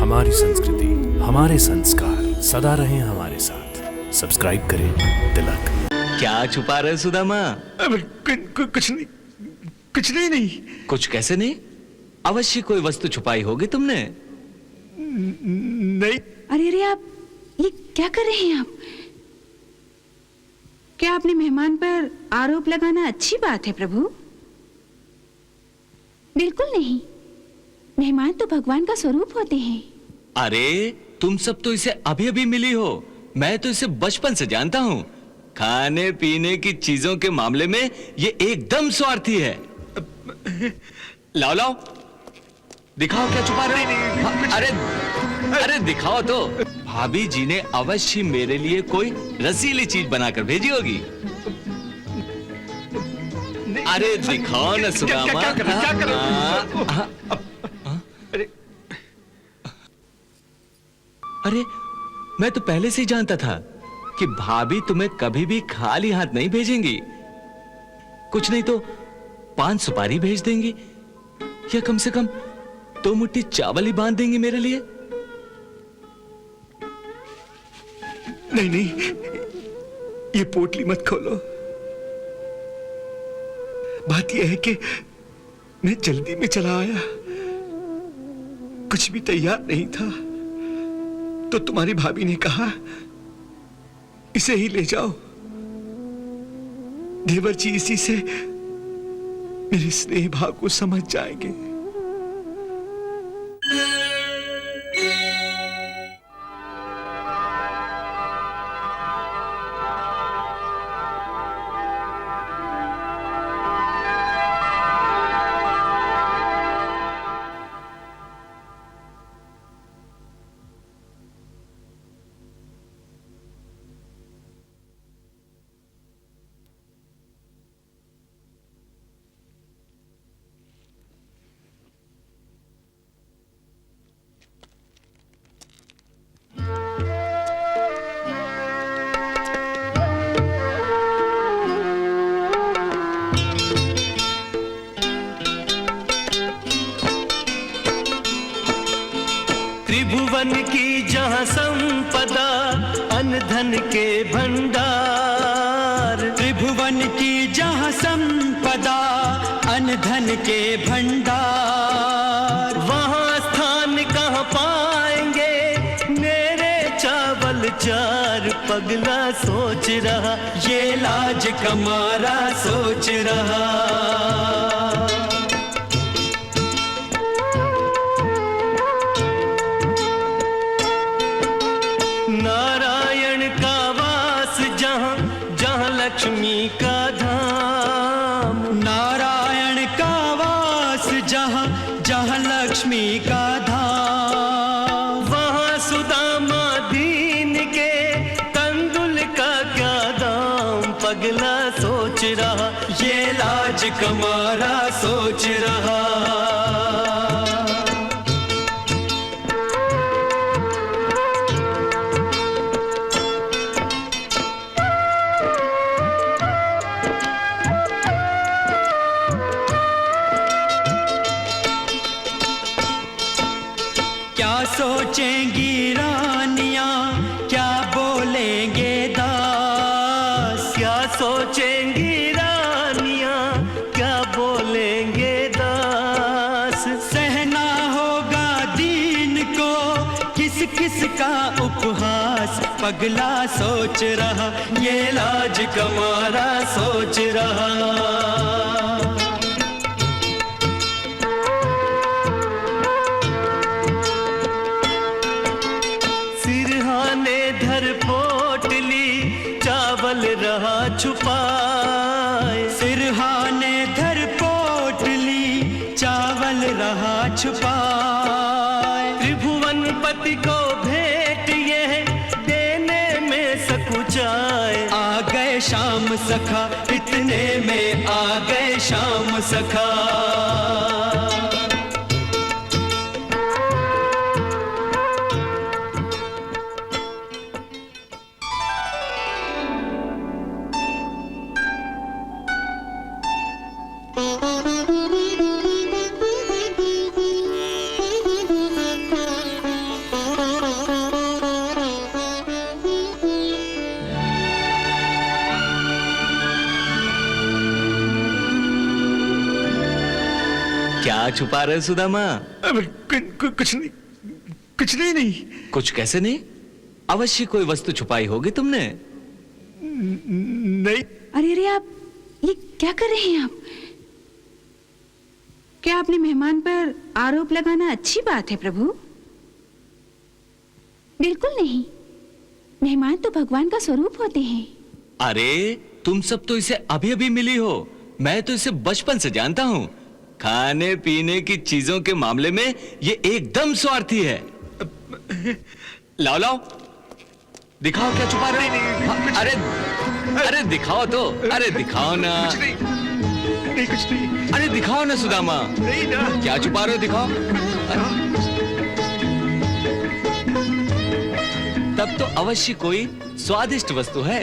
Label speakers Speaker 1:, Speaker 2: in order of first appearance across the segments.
Speaker 1: हमारी संस्कृति, हमारे संस्कार सदा रहें हमारे साथ। सब्सक्राइब करें तिलक।
Speaker 2: क्या छुपा रहे सुदामा?
Speaker 3: कुछ नहीं, कुछ नहीं।
Speaker 2: कुछ कैसे नहीं? अवश्य कोई वस्तु छुपाई होगी तुमने।
Speaker 3: नहीं।
Speaker 4: अरे अरे, आप ये क्या कर रहे हैं? आप क्या अपने मेहमान पर आरोप लगाना अच्छी बात है प्रभु? बिल्कुल नहीं। मेहमान तो भगवान का स्वरूप होते हैं।
Speaker 2: अरे तुम सब तो इसे अभी अभी मिली हो, मैं तो इसे बचपन से जानता हूँ। खाने पीने की चीजों के मामले में ये एकदम स्वार्थी है। लाओ लाओ, दिखाओ क्या छुपा रहे हो। अरे अरे दिखाओ तो। भाभी जी ने अवश्य मेरे लिए कोई रसीली चीज बनाकर भेजी होगी। अरे दिखाओ ना सुदामा।
Speaker 3: क्या कर रहे हो?
Speaker 2: अरे मैं तो पहले से ही जानता था कि भाभी तुम्हें कभी भी खाली हाथ नहीं भेजेंगी। कुछ नहीं तो 5 सुपारी भेज देंगी, या कम से कम 2 मुट्ठी चावल ही बांध देंगी मेरे लिए।
Speaker 3: नहीं, ये पोटली मत खोलो। बात यह है कि मैं जल्दी में चला आया, कुछ भी तैयार नहीं था, तो तुम्हारी भाभी ने कहा इसे ही ले जाओ। देवर जी इसी से मेरे स्नेह भाव को समझ जाएंगे।
Speaker 5: त्रिभुवन की जहाँ संपदा, अन्न धन के भंडार।
Speaker 6: त्रिभुवन की जहाँ संपदा, अन्न धन के भंडार।
Speaker 5: वहाँ स्थान कहाँ पाएंगे मेरे चावल चार। पगला सोच रहा,
Speaker 6: ये लाज कमारा सोच रहा।
Speaker 5: नारायण का वास जहाँ, जहाँ लक्ष्मी का धाम।
Speaker 6: नारायण का वास जहाँ, जहाँ लक्ष्मी का धाम।
Speaker 5: वहाँ सुदामा दीन के कंदुल का क्या दाम। पगला सोच रहा,
Speaker 6: ये लाज कमारा सोच रहा। क्या सोचेंगी रानियां, क्या बोलेंगे दास।
Speaker 5: क्या सोचेंगी रानियां, क्या बोलेंगे दास।
Speaker 6: सहना होगा दीन को किस किस का उपहास। पगला सोच रहा, ये लाज कमारा सोच रहा।
Speaker 5: सिरहाने धर पोटली, चावल रहा छुपाए।
Speaker 6: सिरहाने धर पोटली, चावल रहा छुपाए।
Speaker 5: त्रिभुवन पति को भेंट ये देने में सकुचाए।
Speaker 6: आ गए शाम सखा, इतने में आ गए शाम सखा।
Speaker 2: क्या छुपा रहे हो सुदामा?
Speaker 3: अब कुछ नहीं, कुछ नहीं।
Speaker 2: कुछ कैसे नहीं? अवश्य कोई वस्तु छुपाई होगी तुमने।
Speaker 3: नहीं।
Speaker 4: अरे अरे, आप ये क्या कर रहे हैं आप? क्या अपने मेहमान पर आरोप लगाना अच्छी बात है प्रभु? बिल्कुल नहीं। मेहमान तो भगवान का स्वरूप होते हैं।
Speaker 2: अरे तुम सब तो इसे अभी अभी मिली हो, मैं तो इसे बचपन से जानता हूँ। खाने पीने की चीजों के मामले में ये एकदम स्वार्थी है। लाओ लाओ, दिखाओ क्या छुपा रहे हो। अरे अरे दिखाओ तो, अरे दिखाओ ना।
Speaker 3: कुछ नहीं, कुछ नहीं।
Speaker 2: अरे दिखाओ ना सुदामा,
Speaker 3: नहीं ना।
Speaker 2: क्या छुपा रहे हो, दिखाओ। तब तो अवश्य कोई स्वादिष्ट वस्तु है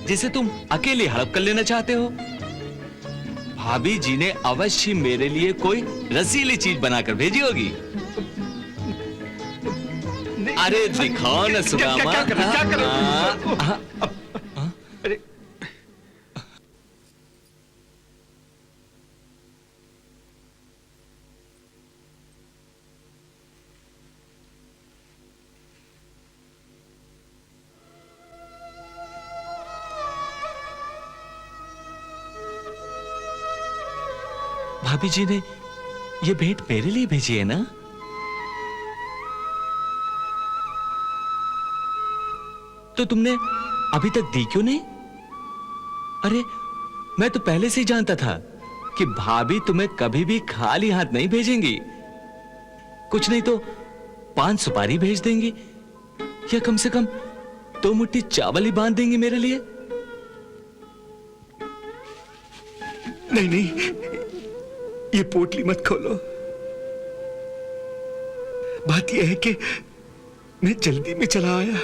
Speaker 2: जिसे तुम अकेले हड़प कर लेना चाहते हो। भाभी जी ने अवश्य मेरे लिए कोई रसीली चीज बनाकर भेजी होगी। अरे दिखाओ ना सुदामा।
Speaker 3: क्या कर रहे हो? अरे
Speaker 2: भाभी जी ने ये भेंट मेरे लिए भेजी है ना? तो तुमने अभी तक दी क्यों नहीं? अरे मैं तो पहले से ही जानता था कि भाभी तुम्हें कभी भी खाली हाथ नहीं भेजेंगी। कुछ नहीं तो 5 सुपारी भेज देंगी, या कम से कम 2 मुट्ठी चावल ही बांध देंगी मेरे लिए।
Speaker 3: नहीं नहीं, ये पोटली मत खोलो। बात यह है कि मैं जल्दी में चला आया,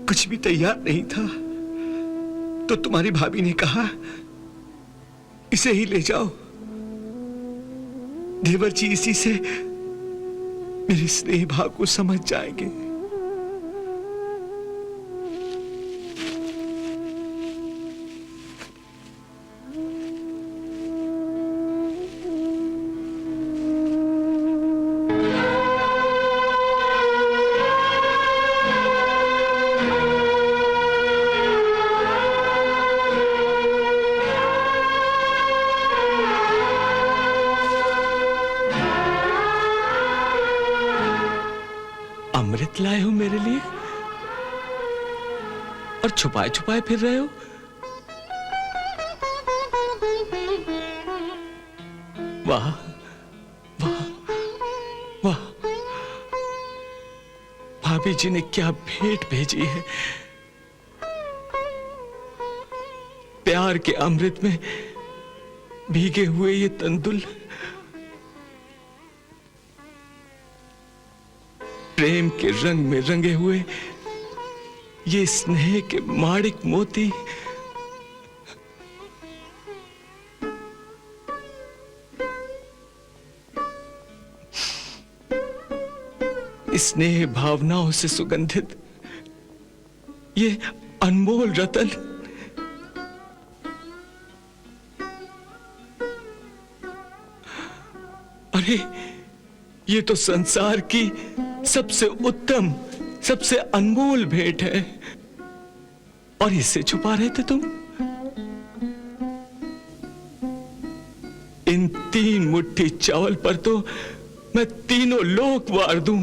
Speaker 3: कुछ भी तैयार नहीं था, तो तुम्हारी भाभी ने कहा इसे ही ले जाओ। देवर जी इसी से मेरे स्नेह भाव को समझ जाएंगे।
Speaker 2: अमृत लाए हो मेरे लिए और छुपाए छुपाए फिर रहे हो। वाह वाह वाह, भाभी जी ने क्या भेंट भेजी है। प्यार के अमृत में भीगे हुए ये तंदुल, प्रेम के रंग में रंगे हुए ये स्नेह के माणिक मोती, स्नेह भावनाओं से सुगंधित ये अनमोल रतन, अरे ये तो संसार की सबसे उत्तम, सबसे अनमोल भेंट है, और इसे छुपा रहे थे तुम। इन 3 मुट्ठी चावल पर तो मैं तीनों लोक वार दूं।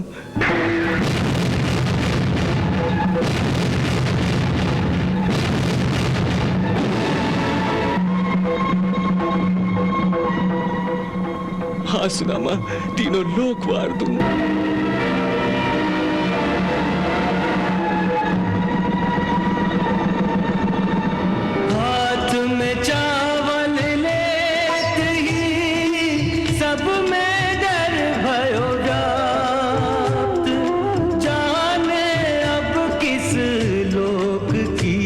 Speaker 2: हाँ सुदामा, तीनों लोक वार दूं।
Speaker 6: हाथ में चावल लेते ही सब में डर भयो रात, जाने अब किस लोक की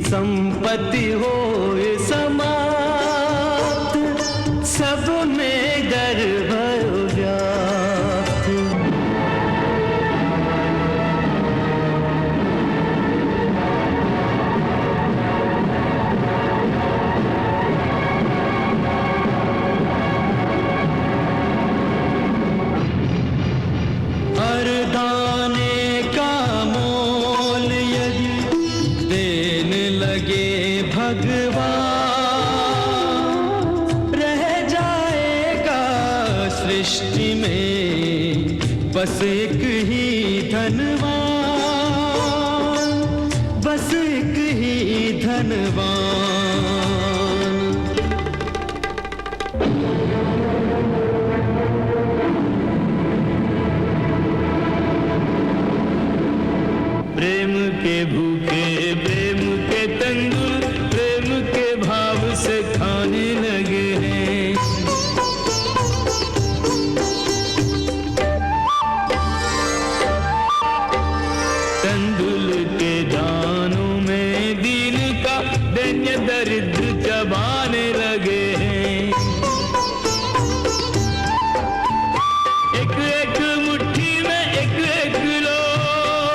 Speaker 6: संपत्ति हो समाप्त, सब में डर भयो व्याप्त। बस एक ही धनवान, बस एक ही धनवान। प्रेम के भूखे प्रेम के तंदुल प्रेम के भाव से खाने लगे हैं। तंदुल के दानों में दीन का दैन्य दरिद्र चबाने लगे हैं। एक एक मुट्ठी में एक एक लोग,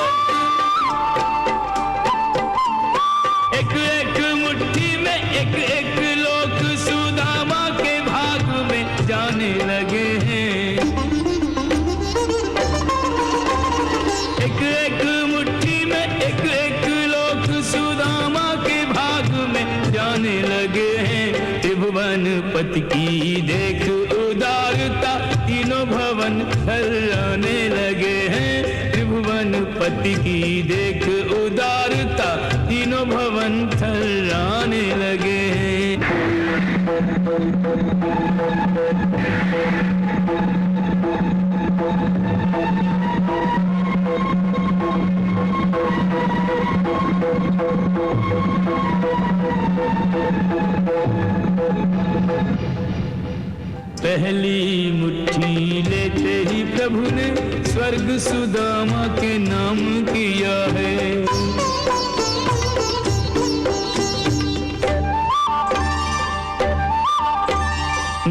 Speaker 6: एक एक मुट्ठी में एक एक लोग सुदामा के भाग में जाने लगे हैं। एक एक मुट्ठी में एक एक लोग सुदामा के भाग में जाने लगे हैं। त्रिभुवन पति की देख उदारता तीनों भवन थर्राने लगे हैं। त्रिभुवन पति की देख उदारता तीनों भवन थर्राने लगे हैं। पहली मुट्ठी लेते ही प्रभु ने स्वर्ग सुदामा के नाम किया है।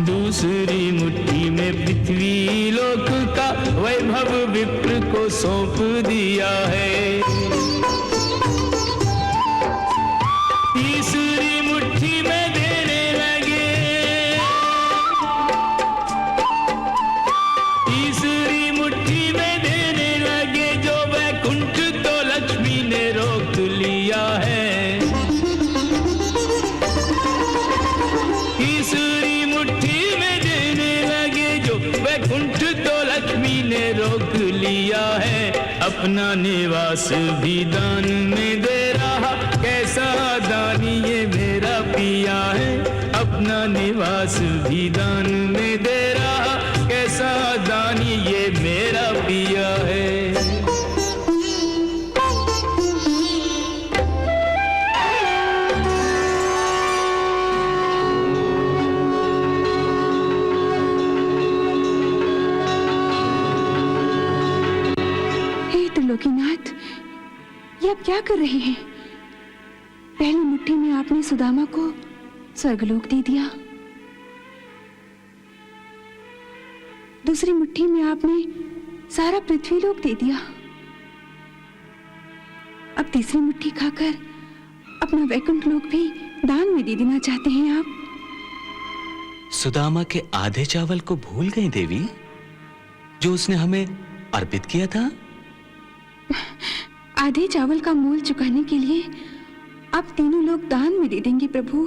Speaker 6: दूसरी मुट्ठी में पृथ्वी लोक का वैभव विप्र को सौंप दिया है। तीसरी मुट्ठी में देने लगे, तीसरी मुट्ठी में देने लगे जो वैकुंठ तो लक्ष्मी ने रोक लिया है। तीसरी मुट्ठी में देने लगे जो वैकुंठ तो लक्ष्मी ने रोक लिया है। अपना निवास भी दान में दे रहा, कैसा दानी ये मेरा पिया है। अपना निवास भी दान में दे रहा, कैसा दानी ये मेरा पिया है।
Speaker 4: त्रिलोकीनाथ, ये आप क्या कर रहे हैं? पहली मुट्ठी में आपने सुदामा को स्वर्गलोक दे दिया, दूसरी मुट्ठी में आपने सारा पृथ्वीलोक दे दिया, अब तीसरी मुट्ठी खाकर अपना वैकुंठ लोक भी दान में दे देना चाहते हैं आप।
Speaker 2: सुदामा के आधे चावल को भूल गई देवी, जो उसने हमें अर्पित किया था।
Speaker 4: आधे चावल का मोल चुकाने के लिए आप तीनों लोग दान में दे देंगे प्रभु।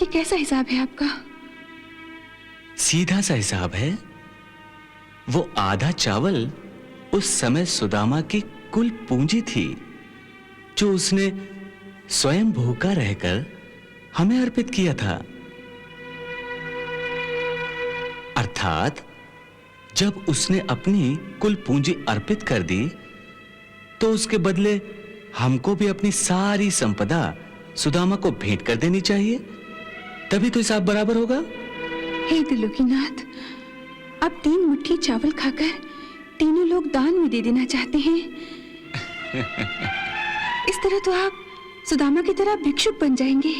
Speaker 4: ये कैसा हिसाब है आपका?
Speaker 2: सीधा सा हिसाब है। वो आधा चावल उस समय सुदामा की कुल पूंजी थी, जो उसने स्वयं भूखा रहकर हमें अर्पित किया था। अर्थात जब उसने अपनी कुल पूंजी अर्पित कर दी, तो उसके बदले हमको भी अपनी सारी संपदा सुदामा को भेंट कर देनी चाहिए, तभी तो हिसाब बराबर होगा।
Speaker 4: हे त्रिलोकीनाथ, आप 3 मुट्ठी चावल खाकर तीनों लोग दान में दे देना चाहते हैं। इस तरह तो आप सुदामा की तरह भिक्षुक बन जाएंगे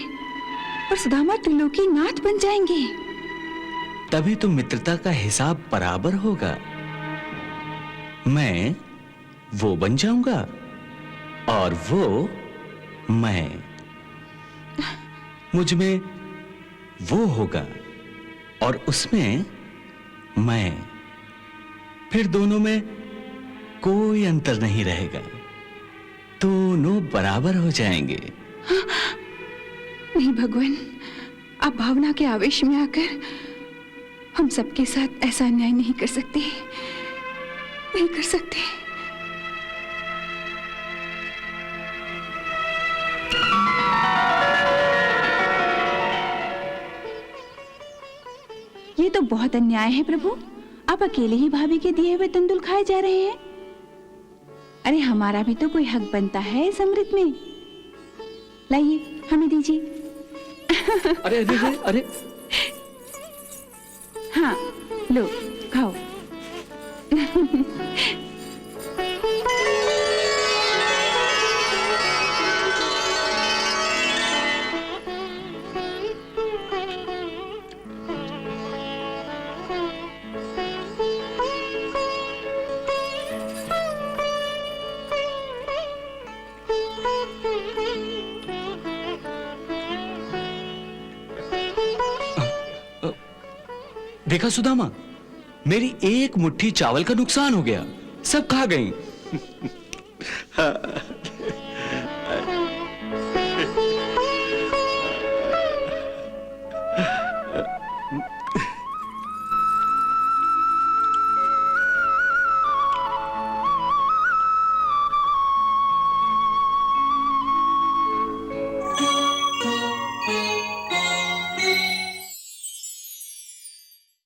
Speaker 4: और सुदामा त्रिलोकीनाथ बन जाएंगे।
Speaker 2: तभी तो मित्रता का हिसाब बराबर होगा। मैं वो बन जाऊंगा और वो मैं, मुझ में वो होगा और उसमें मैं, फिर दोनों में कोई अंतर नहीं रहेगा, दोनों बराबर हो जाएंगे।
Speaker 4: नहीं भगवान, आप भावना के आवेश में आकर हम सबके साथ ऐसा अन्याय नहीं कर सकते। नहीं कर सकते। ये तो बहुत अन्याय है प्रभु। आप अकेले ही भाभी के दिए हुए तंदुल खाए जा रहे हैं। अरे हमारा भी तो कोई हक बनता है इस अमृत में। लाइए हमें दीजिए।
Speaker 2: अरे अरे अरे, अरे।
Speaker 4: हाँ लो खाओ।
Speaker 2: देखा सुदामा, मेरी एक मुट्ठी चावल का नुकसान हो गया, सब खा गई।